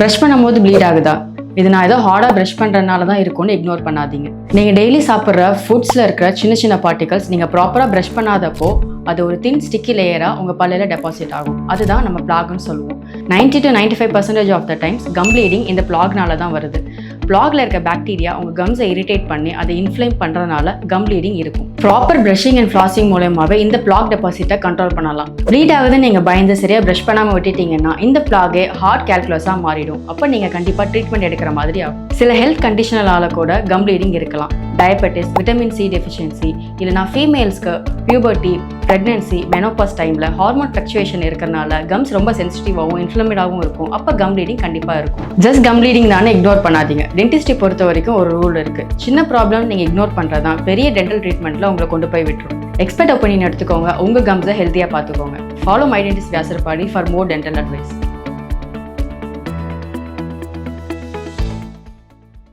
Brush பண்ணும்போது pleat ஆகுதா? இது நான் ஏதோ ஹார்டாக ப்ரஷ் பண்ணுறதுனால தான் இருக்கும்னு இக்னோர் பண்ணாதீங்க. நீங்கள் டெய்லி சாப்பிட்ற ஃபுட்ஸில் இருக்கிற சின்ன சின்ன பார்ட்டிகல்ஸ் நீங்கள் ப்ராப்பராக ப்ரஷ் பண்ணாதப்போ அது ஒரு தின் ஸ்டிக்கி லேயராக உங்கள் பல்லில் டெபாசிட் ஆகும். அதுதான் நம்ம பிளாக்னு சொல்லுவோம். 90 to 95% of the times come bleeding இந்த பிளாக்னால தான் வருது. பிளாக்ல இருக்க பாக்டீரியா உங்கள் கம்ஸை இரிட்டேட் பண்ணி அதை இன்ஃப்ளேம் பண்ணுறதுனால கம் ப்ளீடிங் இருக்கும். ப்ராப்பர் ப்ரஷிங் அண்ட் ஃப்ளாசிங் மூலமாகவே இந்த பிளாக் டெபாசிட்டை கண்ட்ரோல் பண்ணலாம். ப்ளீட் ஆகுதுன்னு நீங்கள் பயந்து சரியாக ப்ரஷ் பண்ணாமல் விட்டுட்டீங்கன்னா இந்த பிளாகே ஹார்ட் கேல்குலஸாக மாறிடும். அப்போ நீங்கள் கண்டிப்பாக ட்ரீட்மெண்ட் எடுக்கிற மாதிரி ஆகும். சில ஹெல்த் கண்டிஷனால கூட கம் ப்ளீடிங் இருக்கலாம். டயபெட்டிஸ், விட்டமின் சி டெஃபிஷியன்சி, இல்லைனா ஃபீமேல்ஸ்க்கு பியூபர்ட்டி, ப்ரெக்னன்சி, மெனோபாஸ் டைமில் ஹார்மோன் ஃப்ளக்சுவேஷன் இருக்கிறனால கம்ஸ் ரொம்ப சென்சிட்டிவாகவும் இன்ஃப்ளமேடாகவும் இருக்கும். அப்போ கம் ப்ளீடிங் கண்டிப்பாக இருக்கும். ஜஸ்ட் கம் ப்ளீடிங் தானே இக்னோர் பண்ணாதீங்க. டென்டிஸ்ட்டை பொறுத்த வரைக்கும் ஒரு ரூல் இருக்குது. சின்ன ப்ராப்ளம் நீங்கள் இக்னோர் பண்ணுறது தான் பெரிய டென்டல் ட்ரீட்மெண்ட்டில் உங்களை கொண்டு போய் விட்டுரும். எக்ஸ்பர்ட் ஒப்பீனியன் எடுத்துக்கோங்க. உங்கள் கம்ஸை ஹெல்த்தியாக பார்த்துக்கோங்க. Follow my dentist Vyasarpadi for more dental advice.